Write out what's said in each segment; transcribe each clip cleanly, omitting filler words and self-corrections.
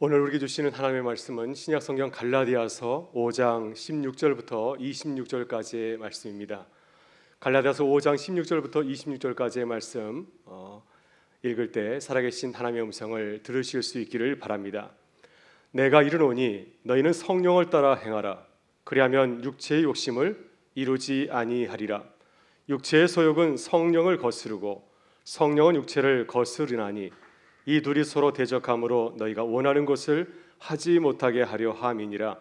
오늘 우리에게 주시는 하나님의 말씀은 신약성경 갈라디아서 5장 16절부터 26절까지의 말씀입니다. 갈라디아서 5장 16절부터 26절까지의 말씀 읽을 때 살아계신 하나님의 음성을 들으실 수 있기를 바랍니다. 내가 이르노니 너희는 성령을 따라 행하라. 그리하면 육체의 욕심을 이루지 아니하리라. 육체의 소욕은 성령을 거스르고 성령은 육체를 거스르나니 이 둘이 서로 대적함으로 너희가 원하는 것을 하지 못하게 하려 함이니라.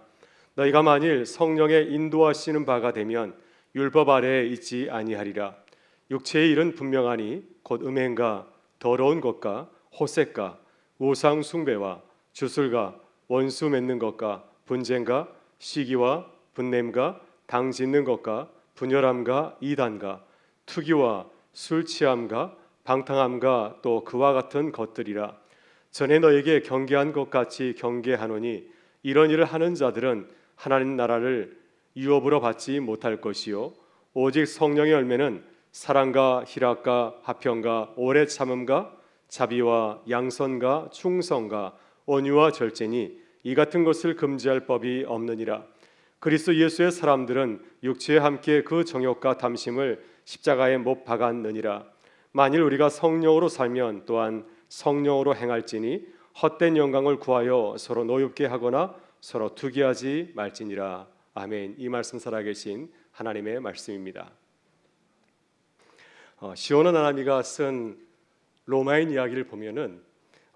너희가 만일 성령의 인도하시는 바가 되면 율법 아래에 있지 아니하리라. 육체의 일은 분명하니 곧 음행과 더러운 것과 호색과 우상 숭배와 주술과 원수 맺는 것과 분쟁과 시기와 분냄과 당 짓는 것과 분열함과 이단과 투기와 술 취함과 방탕함과 또 그와 같은 것들이라. 전에 너에게 경계한 것 같이 경계하노니 이런 일을 하는 자들은 하나님 나라를 유업으로 받지 못할 것이요 오직 성령의 열매는 사랑과 희락과 화평과 오래 참음과 자비와 양선과 충성과 온유와 절제니 이 같은 것을 금지할 법이 없느니라. 그리스도 예수의 사람들은 육체에 함께 그 정욕과 탐심을 십자가에 못 박았느니라. 만일 우리가 성령으로 살면 또한 성령으로 행할지니 헛된 영광을 구하여 서로 노엽게 하거나 서로 투기하지 말지니라. 아멘. 이 말씀 살아계신 하나님의 말씀입니다. 시오노 나나미가 쓴 로마인 이야기를 보면은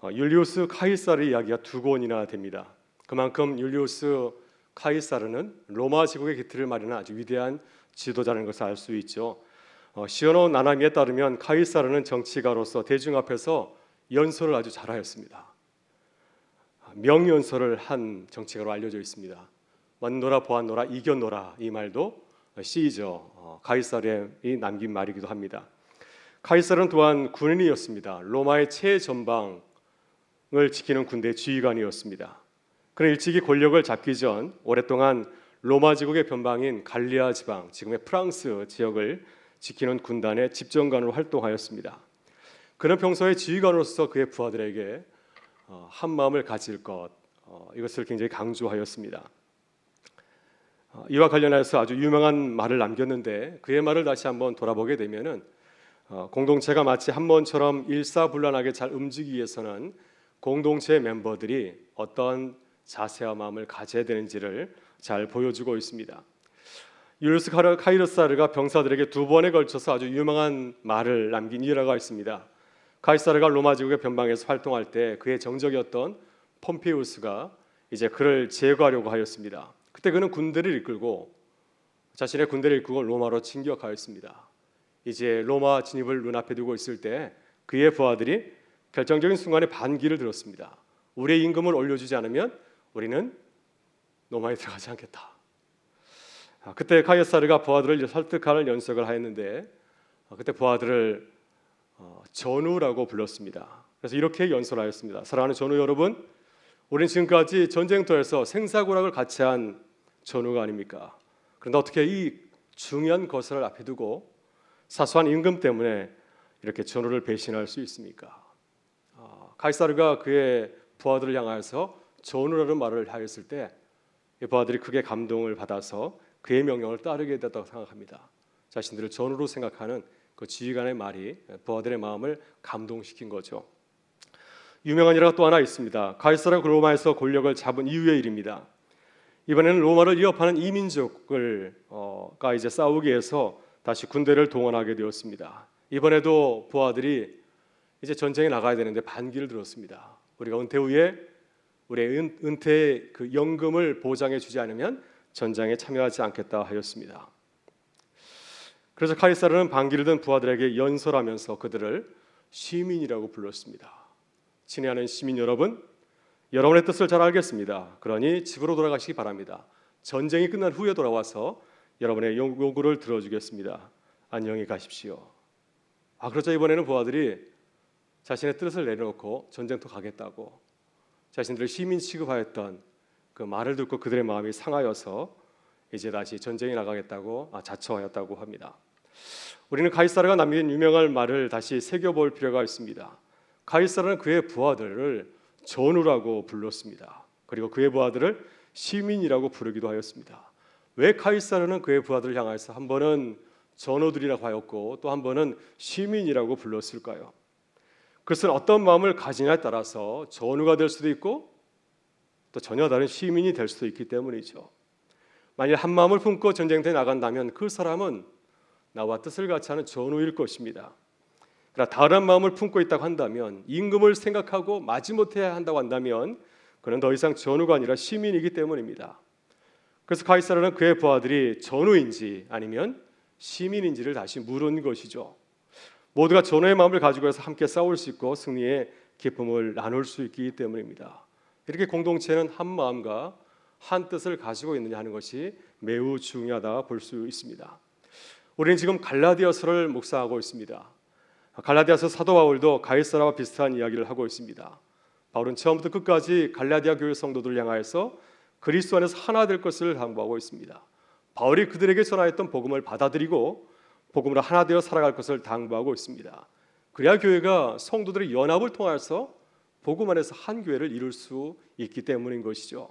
율리우스 카이사르 이야기가 두 권이나 됩니다. 그만큼 율리우스 카이사르는 로마 제국의 기틀을 마련한 아주 위대한 지도자라는 것을 알 수 있죠. 시오노 나나미에 따르면 카이사르는 정치가로서 대중 앞에서 연설을 아주 잘하였습니다. 명연설을 한 정치가로 알려져 있습니다. 왔노라 보았노라 이겼노라, 이 말도 시이저 카이사르이 남긴 말이기도 합니다. 카이사르는 또한 군인이었습니다. 로마의 최전방을 지키는 군대 지휘관이었습니다. 그는 일찍이 권력을 잡기 전 오랫동안 로마 제국의 변방인 갈리아 지방, 지금의 프랑스 지역을 지키는 군단의 집정관으로 활동하였습니다. 그는 평소에 지휘관으로서 그의 부하들에게 한 마음을 가질 것, 이것을 굉장히 강조하였습니다. 이와 관련해서 아주 유명한 말을 남겼는데 그의 말을 다시 한번 돌아보게 되면은 공동체가 마치 한 번처럼 일사불란하게 잘 움직이기 위해서는 공동체 멤버들이 어떤 자세와 마음을 가져야 되는지를 잘 보여주고 있습니다. 율리우스 카이사르가 병사들에게 두 번에 걸쳐서 아주 유명한 말을 남긴 일화가 있습니다. 카이사르가 로마 제국의 변방에서 활동할 때 그의 정적이었던 폼페이우스가 이제 그를 제거하려고 하였습니다. 그때 그는 자신의 군대를 이끌고 로마로 진격하였습니다. 이제 로마 진입을 눈앞에 두고 있을 때 그의 부하들이 결정적인 순간에 반기를 들었습니다. 우리의 임금을 올려주지 않으면 우리는 로마에 들어가지 않겠다. 그때 카이사르가 부하들을 설득하는 연석을 하였는데 그때 부하들을 전우라고 불렀습니다. 그래서 이렇게 연설하였습니다. 사랑하는 전우 여러분, 우리는 지금까지 전쟁터에서 생사고락을 같이 한 전우가 아닙니까? 그런데 어떻게 이 중요한 것을 앞에 두고 사소한 임금 때문에 이렇게 전우를 배신할 수 있습니까? 카이사르가 그의 부하들을 향하여서 전우라는 말을 하였을 때 이 부하들이 크게 감동을 받아서 그의 명령을 따르게 됐다고 생각합니다. 자신들을 전우로 생각하는 그 지휘관의 말이 부하들의 마음을 감동시킨 거죠. 유명한 일화가 또 하나 있습니다. 카이사르가 로마에서 권력을 잡은 이후의 일입니다. 이번에는 로마를 위협하는 이민족을가 이제 싸우기 위해서 다시 군대를 동원하게 되었습니다. 이번에도 부하들이 이제 전쟁에 나가야 되는데 반기를 들었습니다. 우리가 은퇴 후에 우리의 은퇴 그 연금을 보장해 주지 않으면 전쟁에 참여하지 않겠다 하였습니다. 그래서 카이사르는 반기를 든 부하들에게 연설하면서 그들을 시민이라고 불렀습니다. 친애하는 시민 여러분, 여러분의 뜻을 잘 알겠습니다. 그러니 집으로 돌아가시기 바랍니다. 전쟁이 끝난 후에 돌아와서 여러분의 요구를 들어주겠습니다. 안녕히 가십시오. 그렇죠. 이번에는 부하들이 자신의 뜻을 내려놓고 전쟁터 가겠다고 자신들을 시민 취급하였던 그 말을 듣고 그들의 마음이 상하여서 이제 다시 전쟁에 나가겠다고 자처하였다고 합니다. 우리는 카이사르가 남긴 유명한 말을 다시 새겨볼 필요가 있습니다. 카이사르는 그의 부하들을 전우라고 불렀습니다. 그리고 그의 부하들을 시민이라고 부르기도 하였습니다. 왜 카이사르는 그의 부하들을 향해서 한 번은 전우들이라고 하였고 또 한 번은 시민이라고 불렀을까요? 그것은 어떤 마음을 가지냐에 따라서 전우가 될 수도 있고 또 전혀 다른 시민이 될 수도 있기 때문이죠. 만일 한 마음을 품고 전쟁터에 나간다면 그 사람은 나와 뜻을 같이 하는 전우일 것입니다. 그러나 다른 마음을 품고 있다고 한다면, 임금을 생각하고 마지못해 한다고 한다면 그는 더 이상 전우가 아니라 시민이기 때문입니다. 그래서 카이사르는 그의 부하들이 전우인지 아니면 시민인지를 다시 물은 것이죠. 모두가 전우의 마음을 가지고 해서 함께 싸울 수 있고 승리의 기쁨을 나눌 수 있기 때문입니다. 이렇게 공동체는 한 마음과 한 뜻을 가지고 있느냐 하는 것이 매우 중요하다 볼 수 있습니다. 우리는 지금 갈라디아서를 묵상하고 있습니다. 갈라디아서 사도 바울도 가이사라와 비슷한 이야기를 하고 있습니다. 바울은 처음부터 끝까지 갈라디아 교회 성도들을 향하여서 그리스도 안에서 하나 될 것을 당부하고 있습니다. 바울이 그들에게 전하였던 복음을 받아들이고 복음으로 하나 되어 살아갈 것을 당부하고 있습니다. 그래야 교회가 성도들의 연합을 통해서 복음 안에서 한 교회를 이룰 수 있기 때문인 것이죠.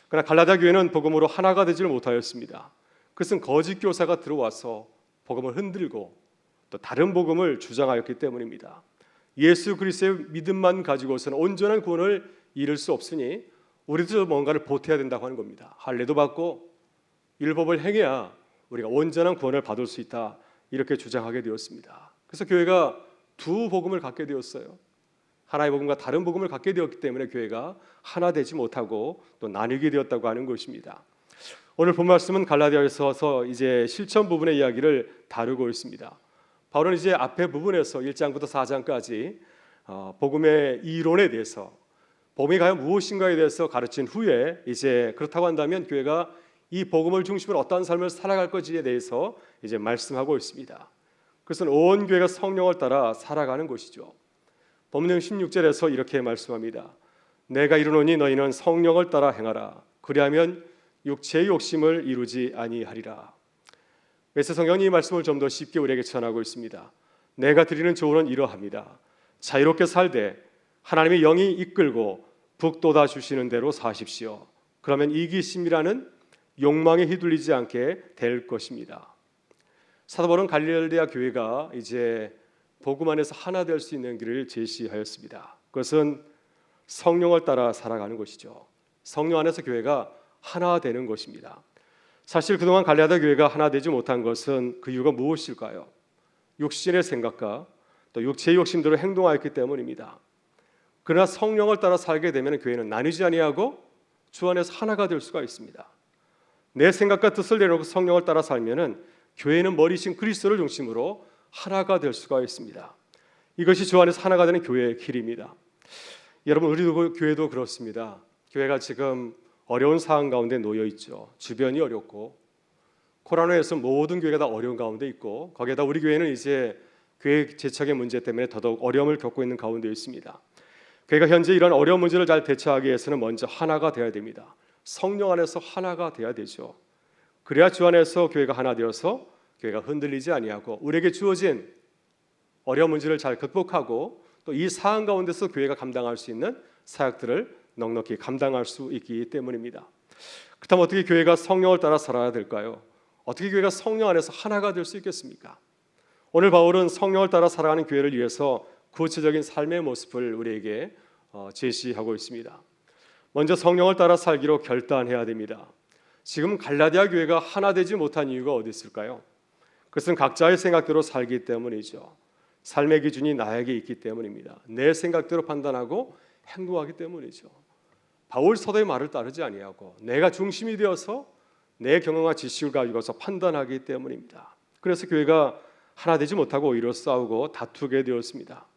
그러나 갈라디아 교회는 복음으로 하나가 되지를 못하였습니다. 그것은 거짓 교사가 들어와서 복음을 흔들고 또 다른 복음을 주장하였기 때문입니다. 예수 그리스도의 믿음만 가지고서는 온전한 구원을 이룰 수 없으니 우리도 뭔가를 보태야 된다고 하는 겁니다. 할례도 받고 율법을 행해야 우리가 온전한 구원을 받을 수 있다, 이렇게 주장하게 되었습니다. 그래서 교회가 두 복음을 갖게 되었어요. 하나의 복음과 다른 복음을 갖게 되었기 때문에 교회가 하나 되지 못하고 또 나뉘게 되었다고 하는 것입니다. 오늘 본 말씀은 갈라디아서서 이제 실천 부분의 이야기를 다루고 있습니다. 바울은 이제 앞에 부분에서 1장부터 4장까지 복음의 이론에 대해서, 복음이 과연 무엇인가에 대해서 가르친 후에 이제 그렇다고 한다면 교회가 이 복음을 중심으로 어떠한 삶을 살아갈 것인지에 대해서 이제 말씀하고 있습니다. 그것은 온 교회가 성령을 따라 살아가는 것이죠. 본문 16절에서 이렇게 말씀합니다. 내가 이르노니 너희는 성령을 따라 행하라. 그리하면 육체의 욕심을 이루지 아니하리라. 메시지 성경이 이 말씀을 좀 더 쉽게 우리에게 전하고 있습니다. 내가 드리는 조언은 이러합니다. 자유롭게 살되 하나님의 영이 이끌고 북돋아 주시는 대로 사십시오. 그러면 이기심이라는 욕망에 휘둘리지 않게 될 것입니다. 사도 바울은 갈라디아 교회가 이제 복음 안에서 하나 될 수 있는 길을 제시하였습니다. 그것은 성령을 따라 살아가는 것이죠. 성령 안에서 교회가 하나 되는 것입니다. 사실 그동안 갈라디아 교회가 하나 되지 못한 것은 그 이유가 무엇일까요? 육신의 생각과 또 육체의 욕심대로 행동하였기 때문입니다. 그러나 성령을 따라 살게 되면 교회는 나뉘지 아니하고 주 안에서 하나가 될 수가 있습니다. 내 생각과 뜻을 내려놓고 성령을 따라 살면은 교회는 머리신 그리스도를 중심으로 하나가 될 수가 있습니다. 이것이 주 안에서 하나가 되는 교회의 길입니다. 여러분, 우리도 교회도 그렇습니다. 교회가 지금 어려운 상황 가운데 놓여 있죠. 주변이 어렵고 코로나에서 모든 교회가 다 어려운 가운데 있고 거기에다 우리 교회는 이제 교회 재척의 문제 때문에 더더욱 어려움을 겪고 있는 가운데 있습니다. 교회가 현재 이런 어려운 문제를 잘 대처하기 위해서는 먼저 하나가 되어야 됩니다. 성령 안에서 하나가 되어야 되죠. 그래야 주 안에서 교회가 하나 되어서 교회가 흔들리지 아니하고 우리에게 주어진 어려운 문제를 잘 극복하고 또 이 상황 가운데서 교회가 감당할 수 있는 사역들을 넉넉히 감당할 수 있기 때문입니다. 그렇다면 어떻게 교회가 성령을 따라 살아야 될까요? 어떻게 교회가 성령 안에서 하나가 될 수 있겠습니까? 오늘 바울은 성령을 따라 살아가는 교회를 위해서 구체적인 삶의 모습을 우리에게 제시하고 있습니다. 먼저 성령을 따라 살기로 결단해야 됩니다. 지금 갈라디아 교회가 하나 되지 못한 이유가 어디 있을까요? 그것은 각자의 생각대로 살기 때문이죠. 삶의 기준이 나에게 있기 때문입니다. 내 생각대로 판단하고 행동하기 때문이죠. 바울 사도의 말을 따르지 아니하고 내가 중심이 되어서 내 경험과 지식을 가지고서 판단하기 때문입니다. 그래서 교회가 하나 되지 못하고 오히려 싸우고 다투게 되었습니다.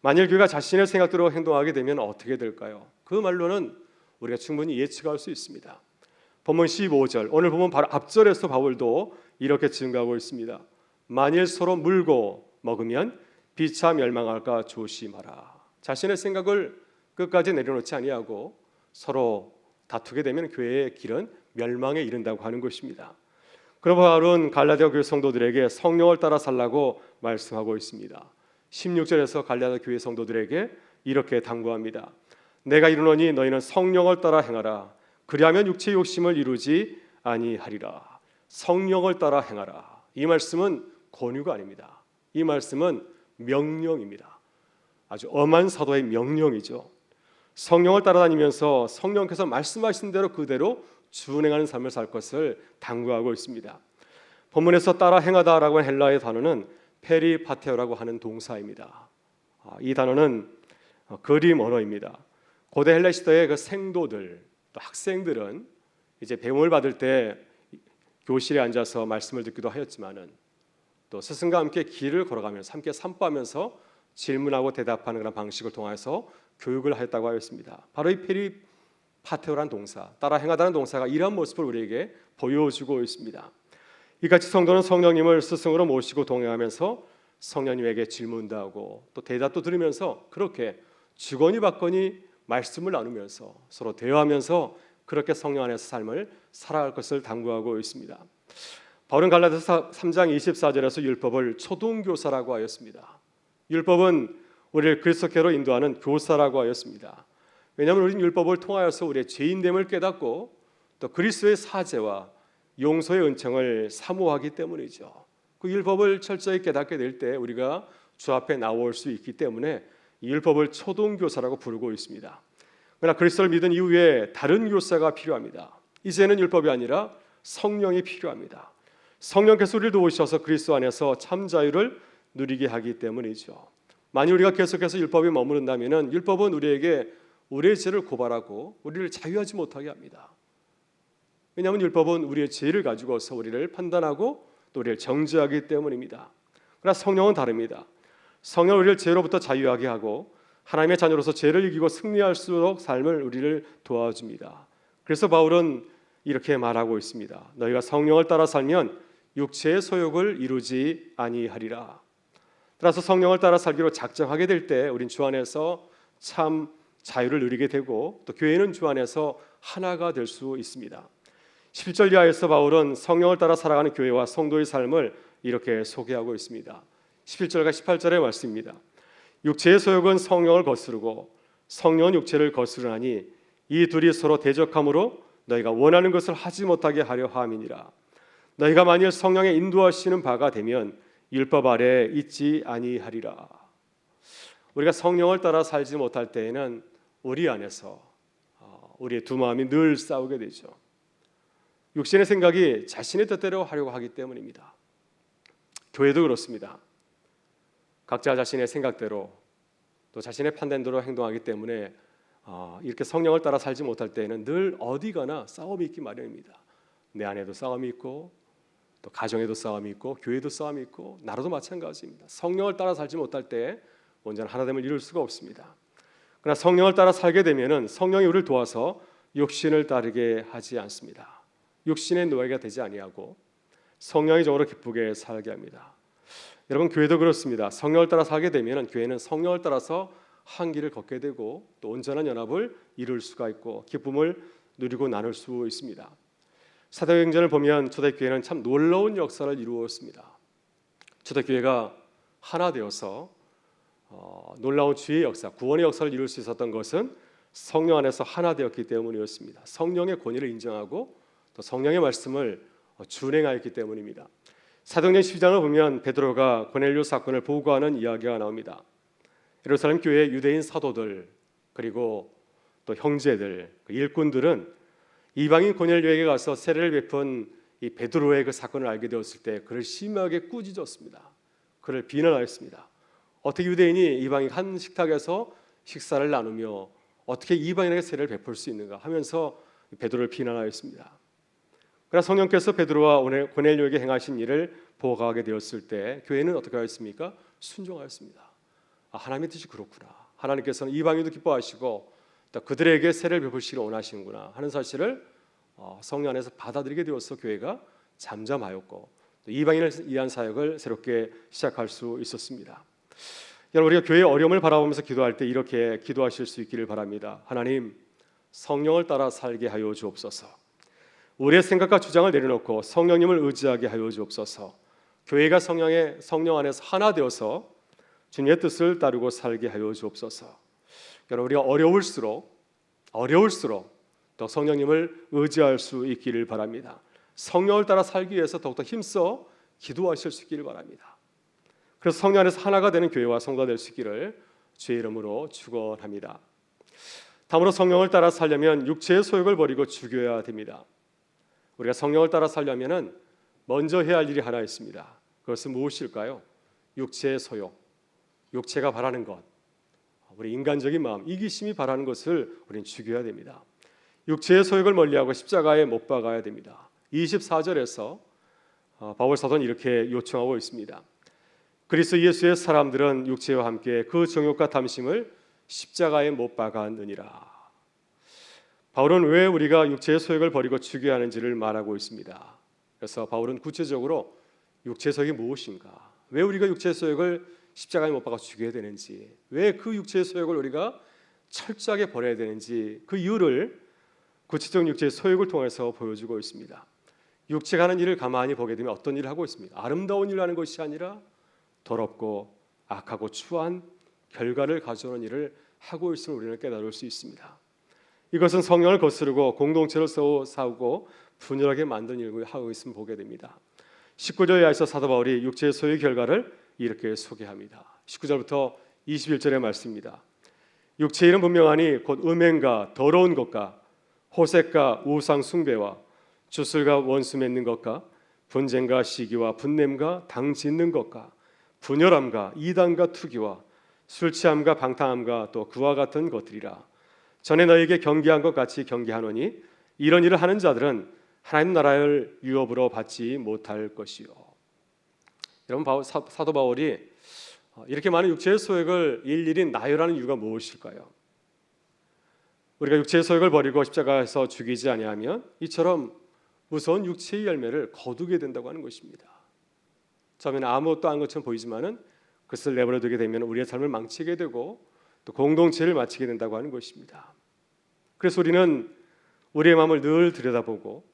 만일 교회가 자신의 생각대로 행동하게 되면 어떻게 될까요? 그 말로는 우리가 충분히 예측할 수 있습니다. 본문 15절, 오늘 보면 바로 앞절에서 바울도 이렇게 증거하고 있습니다. 만일 서로 물고 먹으면 비차 멸망할까 조심하라. 자신의 생각을 끝까지 내려놓지 아니하고 서로 다투게 되면 교회의 길은 멸망에 이른다고 하는 것입니다. 그럼 바울은 갈라디아 교회 성도들에게 성령을 따라 살라고 말씀하고 있습니다. 16절에서 갈라디아 교회 성도들에게 이렇게 당부합니다. 내가 이르노니 너희는 성령을 따라 행하라. 그리하면 육체의 욕심을 이루지 아니하리라. 성령을 따라 행하라. 이 말씀은 권유가 아닙니다. 이 말씀은 명령입니다. 아주 엄한 사도의 명령이죠. 성령을 따라다니면서 성령께서 말씀하신 대로 그대로 준행하는 삶을 살 것을 당부하고 있습니다. 본문에서 따라 행하다라고 하는 헬라의 단어는 페리파테오라고 하는 동사입니다. 이 단어는 그림 언어입니다. 고대 헬라 시대의 그 생도들, 또 학생들은 이제 배움을 받을 때 교실에 앉아서 말씀을 듣기도 하였지만은 또 스승과 함께 길을 걸어가면서 함께 산보하면서 질문하고 대답하는 그런 방식을 통해서 교육을 하였다고 하였습니다. 바로 이 페리파테오라는 동사, 따라 행하다는 동사가 이러한 모습을 우리에게 보여주고 있습니다. 이같이 성도는 성령님을 스승으로 모시고 동행하면서 성령님에게 질문도 하고 또 대답도 들으면서 그렇게 주거니 받거니 말씀을 나누면서 서로 대화하면서 그렇게 성령 안에서 삶을 살아갈 것을 당부하고 있습니다. 바울은 갈라디아서 3장 24절에서 율법을 초등교사라고 하였습니다. 율법은 우리를 그리스도께로 인도하는 교사라고 하였습니다. 왜냐하면 우리는 율법을 통하여서 우리의 죄인됨을 깨닫고 또 그리스도의 사죄와 용서의 은총을 사모하기 때문이죠. 그 율법을 철저히 깨닫게 될 때 우리가 주 앞에 나올 수 있기 때문에 이 율법을 초등교사라고 부르고 있습니다. 그러나 그리스도를 믿은 이후에 다른 교사가 필요합니다. 이제는 율법이 아니라 성령이 필요합니다. 성령께서 우리를 도우셔서 그리스도 안에서 참 자유를 누리게 하기 때문이죠. 만약 우리가 계속해서 율법에 머무른다면 율법은 우리에게 우리의 죄를 고발하고 우리를 자유하지 못하게 합니다. 왜냐하면 율법은 우리의 죄를 가지고서 우리를 판단하고 또 우리를 정죄하기 때문입니다. 그러나 성령은 다릅니다. 성령은 우리를 죄로부터 자유하게 하고 하나님의 자녀로서 죄를 이기고 승리할수록 삶을 우리를 도와줍니다. 그래서 바울은 이렇게 말하고 있습니다. 너희가 성령을 따라 살면 육체의 소욕을 이루지 아니하리라. 따라서 성령을 따라 살기로 작정하게 될 때 우린 주 안에서 참 자유를 누리게 되고 또 교회는 주 안에서 하나가 될 수 있습니다. 11절 이하에서 바울은 성령을 따라 살아가는 교회와 성도의 삶을 이렇게 소개하고 있습니다. 11절과 18절의 말씀입니다. 육체의 소욕은 성령을 거스르고 성령은 육체를 거스르나니 이 둘이 서로 대적함으로 너희가 원하는 것을 하지 못하게 하려 함이니라. 너희가 만일 성령의 인도하시는 바가 되면 율법 아래 있지 아니하리라. 우리가 성령을 따라 살지 못할 때에는 우리 안에서 우리의 두 마음이 늘 싸우게 되죠. 육신의 생각이 자신의 뜻대로 하려고 하기 때문입니다. 교회도 그렇습니다. 각자 자신의 생각대로 또 자신의 판단대로 행동하기 때문에 이렇게 성령을 따라 살지 못할 때에는 늘 어디 가나 싸움이 있기 마련입니다. 내 안에도 싸움이 있고 또 가정에도 싸움이 있고 교회도 싸움이 있고 나라도 마찬가지입니다. 성령을 따라 살지 못할 때 온전한 하나됨을 이룰 수가 없습니다. 그러나 성령을 따라 살게 되면은 성령이 우리를 도와서 육신을 따르게 하지 않습니다. 육신의 노예가 되지 아니하고 성령의 종으로 기쁘게 살게 합니다. 여러분 교회도 그렇습니다. 성령을 따라 살게 되면은 교회는 성령을 따라서 한 길을 걷게 되고 또 온전한 연합을 이룰 수가 있고 기쁨을 누리고 나눌 수 있습니다. 사도행전을 보면 초대교회는 참 놀라운 역사를 이루었습니다. 초대교회가 하나 되어서 놀라운 주의 역사, 구원의 역사를 이룰 수 있었던 것은 성령 안에서 하나 되었기 때문이었습니다. 성령의 권위를 인정하고 또 성령의 말씀을 준행하였기 때문입니다. 사도행전 12장을 보면 베드로가 고넬료 사건을 보고하는 이야기가 나옵니다. 예루살렘 교회의 유대인 사도들 그리고 또 형제들, 일꾼들은 이방인 고넬료에게 가서 세례를 베푼 이 베드로의 그 사건을 알게 되었을 때 그를 심하게 꾸짖었습니다. 그를 비난하였습니다. 어떻게 유대인이 이방인 한 식탁에서 식사를 나누며 어떻게 이방인에게 세례를 베풀 수 있는가 하면서 베드로를 비난하였습니다. 그러나 성령께서 베드로와 고넬료에게 행하신 일을 보고하게 되었을 때 교회는 어떻게 하였습니까? 순종하였습니다. 하나님의 뜻이 그렇구나. 하나님께서는 이방인도 기뻐하시고 또 그들에게 세례를 베푸시기를 원하시는구나 하는 사실을 성령 안에서 받아들이게 되어서 교회가 잠잠하였고 또 이방인을 위한 사역을 새롭게 시작할 수 있었습니다. 여러분 우리가 교회의 어려움을 바라보면서 기도할 때 이렇게 기도하실 수 있기를 바랍니다. 하나님 성령을 따라 살게 하여 주옵소서. 우리의 생각과 주장을 내려놓고 성령님을 의지하게 하여 주옵소서. 교회가 성령 안에서 하나 되어서 주님의 뜻을 따르고 살게 하여 주옵소서. 여러분 우리가 어려울수록 어려울수록 더 성령님을 의지할 수 있기를 바랍니다. 성령을 따라 살기 위해서 더욱더 힘써 기도하실 수 있기를 바랍니다. 그래서 성령 안에서 하나가 되는 교회와 성도가 될 수 있기를 주의 이름으로 축원합니다. 다음으로 성령을 따라 살려면 육체의 소욕을 버리고 죽여야 됩니다. 우리가 성령을 따라 살려면은 먼저 해야 할 일이 하나 있습니다. 그것은 무엇일까요? 육체의 소욕, 육체가 바라는 것, 우리 인간적인 마음, 이기심이 바라는 것을 우리는 죽여야 됩니다. 육체의 소욕을 멀리하고 십자가에 못 박아야 됩니다. 24절에서 바울 사도는 이렇게 요청하고 있습니다. 그리스도 예수의 사람들은 육체와 함께 그 정욕과 탐심을 십자가에 못 박았느니라. 바울은 왜 우리가 육체의 소욕을 버리고 죽여야 하는지를 말하고 있습니다. 그래서 바울은 구체적으로 육체의 소욕이 무엇인가, 왜 우리가 육체의 소욕을 십자가에 못 박아 죽여야 되는지, 왜 그 육체의 소욕을 우리가 철저하게 버려야 되는지 그 이유를 구체적 육체의 소욕을 통해서 보여주고 있습니다. 육체가 하는 일을 가만히 보게 되면 어떤 일을 하고 있습니다. 아름다운 일을 하는 것이 아니라 더럽고 악하고 추한 결과를 가져오는 일을 하고 있음을 우리는 깨달을 수 있습니다. 이것은 성령을 거스르고 공동체를 싸우고 분열하게 만든 일을 하고 있음을 보게 됩니다. 19절 이하에서 사도 바울이 육체의 소유의 결과를 이렇게 소개합니다. 19절부터 21절의 말씀입니다. 육체의 일은 분명하니 곧 음행과 더러운 것과 호색과 우상 숭배와 주술과 원수 맺는 것과 분쟁과 시기와 분냄과 당 짓는 것과 분열함과 이단과 투기와 술 취함과 방탕함과 또 그와 같은 것들이라. 전에 너에게 경계한 것 같이 경계하노니 이런 일을 하는 자들은 하나님 나라를 유업으로 받지 못할 것이요. 여러분, 사도 바울이 이렇게 많은 육체의 소욕을 일일이 나열하는 이유가 무엇일까요? 우리가 육체의 소욕을 버리고 십자가에서 죽이지 아니하면 이처럼 무서운 육체의 열매를 거두게 된다고 하는 것입니다. 처음에는 아무것도 안 것처럼 보이지만은 그것을 내버려두게 되면 우리의 삶을 망치게 되고 또 공동체를 마치게 된다고 하는 것입니다. 그래서 우리는 우리의 마음을 늘 들여다보고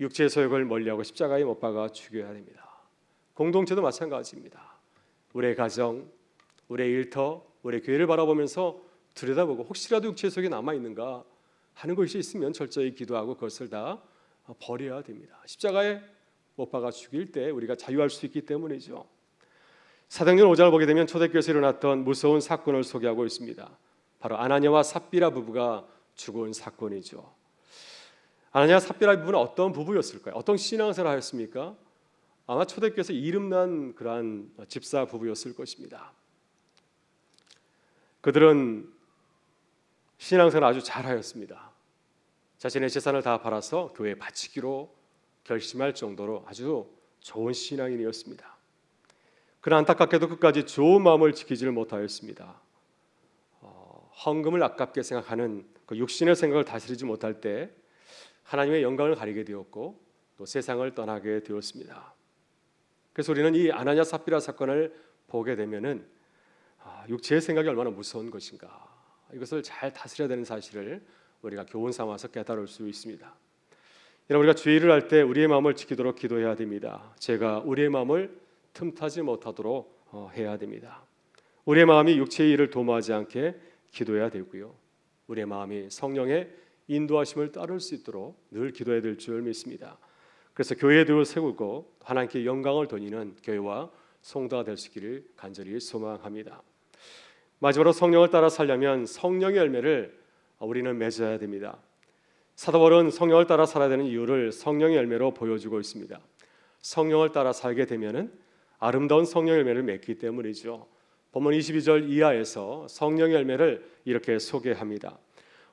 육체의 소욕을 멀리하고 십자가에 못 박아 죽여야 됩니다. 공동체도 마찬가지입니다. 우리의 가정, 우리의 일터, 우리의 교회를 바라보면서 들여다보고 혹시라도 육체의 소욕이 남아있는가 하는 것이 있으면 철저히 기도하고 그것을 다 버려야 됩니다. 십자가에 못 박아 죽일 때 우리가 자유할 수 있기 때문이죠. 사도행전 5장을 보게 되면 초대교회에서 일어났던 무서운 사건을 소개하고 있습니다. 바로 아나니아와 삽비라 부부가 죽은 사건이죠. 아나니아와 삽비라 부부는 어떤 부부였을까요? 어떤 신앙생활을 하였습니까? 아마 초대교회에서 이름난 그러한 집사 부부였을 것입니다. 그들은 신앙생활을 아주 잘하였습니다. 자신의 재산을 다 팔아서 교회에 바치기로 결심할 정도로 아주 좋은 신앙인이었습니다. 그러나 안타깝게도 끝까지 좋은 마음을 지키지를 못하였습니다. 헌금을 아깝게 생각하는 그 육신의 생각을 다스리지 못할 때 하나님의 영광을 가리게 되었고 또 세상을 떠나게 되었습니다. 그래서 우리는 이 아나니아 삽비라 사건을 보게 되면은 육체의 생각이 얼마나 무서운 것인가, 이것을 잘 다스려야 되는 사실을 우리가 교훈 삼아서 깨달을 수 있습니다. 여러분, 우리가 주의를 할 때 우리의 마음을 지키도록 기도해야 됩니다. 제가 우리의 마음을 틈타지 못하도록 해야 됩니다. 우리의 마음이 육체의 일을 도모하지 않게 기도해야 되고요. 우리의 마음이 성령의 인도하심을 따를 수 있도록 늘 기도해야 될 줄 믿습니다. 그래서 교회도 세우고 하나님께 영광을 돌리는 교회와 성도가 될 수 있기를 간절히 소망합니다. 마지막으로 성령을 따라 살려면 성령의 열매를 우리는 맺어야 됩니다. 사도 바울은 성령을 따라 살아야 되는 이유를 성령의 열매로 보여주고 있습니다. 성령을 따라 살게 되면은 아름다운 성령의 열매를 맺기 때문이죠. 본문 22절 이하에서 성령의 열매를 이렇게 소개합니다.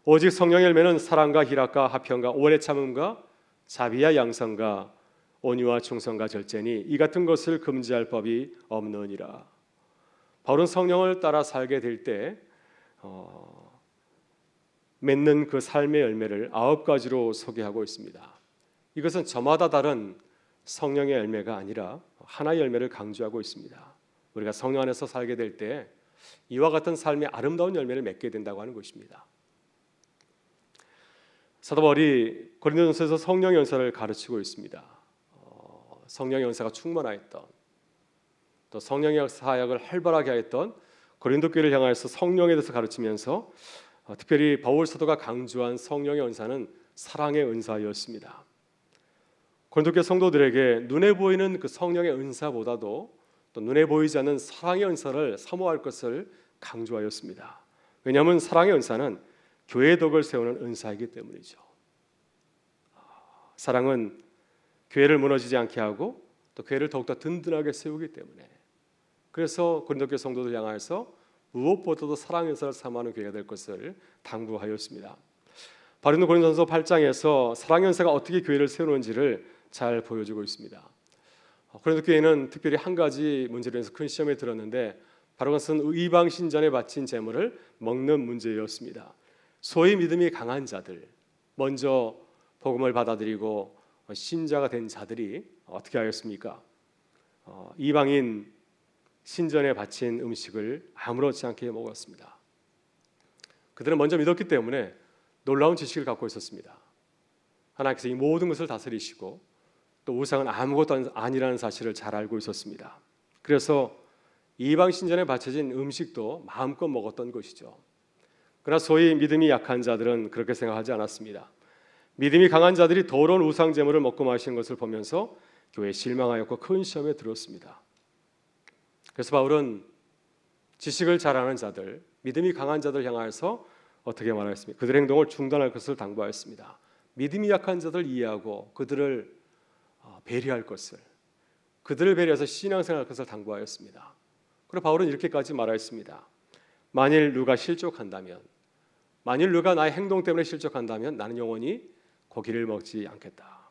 오직 성령의 열매는 사랑과 희락과 화평과 오래 참음과 자비와 양선과 온유와 충성과 절제니 이 같은 것을 금지할 법이 없느니라. 바울은 성령을 따라 살게 될 때 맺는 그 삶의 열매를 9가지로 소개하고 있습니다. 이것은 저마다 다른 성령의 열매가 아니라 하나의 열매를 강조하고 있습니다. 우리가 성령 안에서 살게 될 때 이와 같은 삶의 아름다운 열매를 맺게 된다고 하는 것입니다. 사도 바울이 고린도전서에서 성령의 연사를 가르치고 있습니다. 성령의 연사가 충만하였던, 또 성령의 사역을 활발하게 하였던 고린도 교회를 향하여서 성령에 대해서 가르치면서 특별히 바울 사도가 강조한 성령의 은사는 사랑의 은사였습니다. 고린도교 성도들에게 눈에 보이는 그 성령의 은사보다도 또 눈에 보이지 않는 사랑의 은사를 사모할 것을 강조하였습니다. 왜냐하면 사랑의 은사는 교회의 덕을 세우는 은사이기 때문이죠. 사랑은 교회를 무너지지 않게 하고 또 교회를 더욱더 든든하게 세우기 때문에, 그래서 고린도교 성도들 향하여서 무엇보다도 사랑의 은사를 사모하는 교회가 될 것을 당부하였습니다. 바로 고린도전서 8장에서 사랑의 은사가 어떻게 교회를 세우는지를 잘 보여주고 있습니다. 고린도 교회는 특별히 한 가지 문제로 인해서 큰 시험에 들었는데, 바로 그것은 이방 신전에 바친 제물을 먹는 문제였습니다. 소위 믿음이 강한 자들, 먼저 복음을 받아들이고 신자가 된 자들이 어떻게 하였습니까? 이방인 신전에 바친 음식을 아무렇지 않게 먹었습니다. 그들은 먼저 믿었기 때문에 놀라운 지식을 갖고 있었습니다. 하나님께서 이 모든 것을 다스리시고 또 우상은 아무것도 아니라는 사실을 잘 알고 있었습니다. 그래서 이방 신전에 바쳐진 음식도 마음껏 먹었던 것이죠. 그러나 소위 믿음이 약한 자들은 그렇게 생각하지 않았습니다. 믿음이 강한 자들이 더러운 우상 제물을 먹고 마시는 것을 보면서 교회에 실망하였고 큰 시험에 들었습니다. 그래서 바울은 지식을 잘 아는 자들, 믿음이 강한 자들 향하여서 어떻게 말하였습니까? 그들의 행동을 중단할 것을 당부하였습니다. 믿음이 약한 자들을 이해하고 그들을 배려할 것을, 그들을 배려해서 신앙생활할 것을 당부하였습니다. 그리고 바울은 이렇게까지 말하였습니다. 만일 누가 실족한다면, 만일 누가 나의 행동 때문에 실족한다면 나는 영원히 고기를 먹지 않겠다.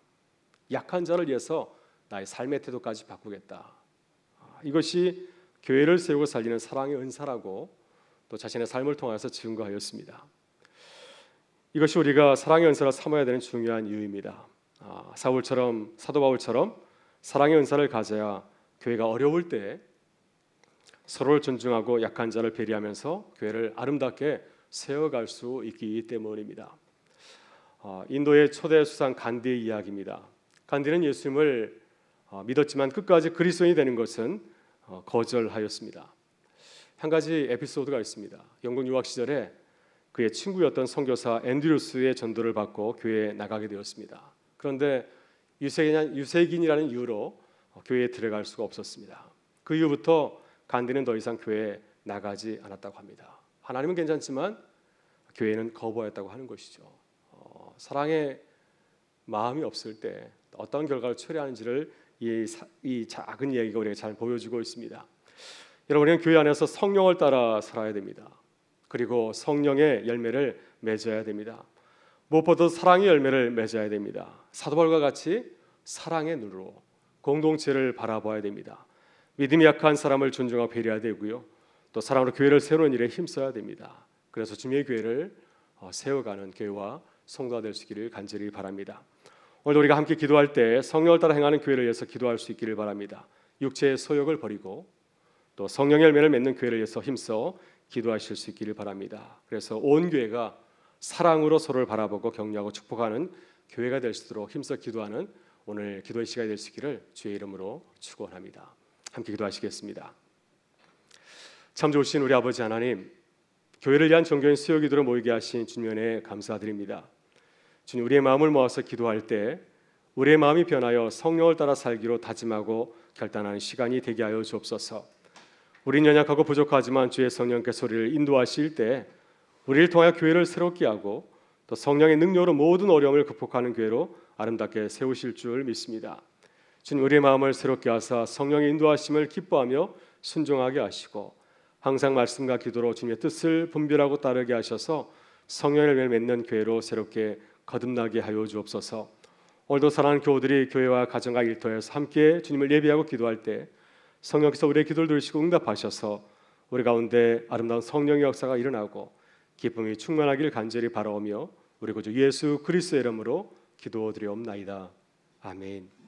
약한 자를 위해서 나의 삶의 태도까지 바꾸겠다. 이것이 교회를 세우고 살리는 사랑의 은사라고 또 자신의 삶을 통해서 증거하였습니다. 이것이 우리가 사랑의 은사를 삼아야 되는 중요한 이유입니다. 사도 바울처럼 사랑의 은사를 가져야 교회가 어려울 때 서로를 존중하고 약한 자를 배려하면서 교회를 아름답게 세워갈 수 있기 때문입니다. 인도의 초대 수상 간디의 이야기입니다. 간디는 예수님을 믿었지만 끝까지 그리스도인이 되는 것은 거절하였습니다. 한 가지 에피소드가 있습니다. 영국 유학 시절에 그의 친구였던 선교사 앤드류스의 전도를 받고 교회에 나가게 되었습니다. 그런데 유색인이라는 이유로 교회에 들어갈 수가 없었습니다. 그 이후부터 간디는 더 이상 교회에 나가지 않았다고 합니다. 하나님은 괜찮지만 교회는 거부하였다고 하는 것이죠. 사랑의 마음이 없을 때 어떤 결과를 초래하는지를 이 작은 이야기가 우리에게 잘 보여주고 있습니다. 여러분, 우리는 교회 안에서 성령을 따라 살아야 됩니다. 그리고 성령의 열매를 맺어야 됩니다. 무엇보다 사랑의 열매를 맺어야 됩니다. 사도 바울과 같이 사랑의 눈으로 공동체를 바라봐야 됩니다. 믿음이 약한 사람을 존중하고 배려해야 되고요. 또 사랑으로 교회를 세우는 일에 힘써야 됩니다. 그래서 주님의 교회를 세워가는 교회와 성도가 될 수 있기를 간절히 바랍니다. 오늘 우리가 함께 기도할 때 성령을 따라 행하는 교회를 위해서 기도할 수 있기를 바랍니다. 육체의 소욕을 버리고 또 성령의 열매를 맺는 교회를 위해서 힘써 기도하실 수 있기를 바랍니다. 그래서 온 교회가 사랑으로 서로를 바라보고 격려하고 축복하는 교회가 될 수 있도록 힘써 기도하는 오늘 기도의 시간이 될 수 있기를 주의 이름으로 축원합니다. 함께 기도하시겠습니다. 참 좋으신 우리 아버지 하나님, 교회를 위한 정교인 수요 기도로 모이게 하신 주님 은혜에 감사드립니다. 주님, 우리의 마음을 모아서 기도할 때 우리의 마음이 변하여 성령을 따라 살기로 다짐하고 결단하는 시간이 되게 하여 주옵소서. 우리는 연약하고 부족하지만 주의 성령께서 우리를 인도하실 때 우리를 통하여 교회를 새롭게 하고 또 성령의 능력으로 모든 어려움을 극복하는 교회로 아름답게 세우실 줄 믿습니다. 주님, 우리의 마음을 새롭게 하사 성령의 인도하심을 기뻐하며 순종하게 하시고 항상 말씀과 기도로 주님의 뜻을 분별하고 따르게 하셔서 성령을 맺는 교회로 새롭게 거듭나게 하여 주옵소서. 오늘도 사랑하는 교우들이 교회와 가정과 일터에서 함께 주님을 예배하고 기도할 때 성령께서 우리의 기도를 들으시고 응답하셔서 우리 가운데 아름다운 성령의 역사가 일어나고 기쁨이 충만하기를 간절히 바라오며 우리 구주 예수 그리스도의 이름으로 기도드리옵나이다. 아멘.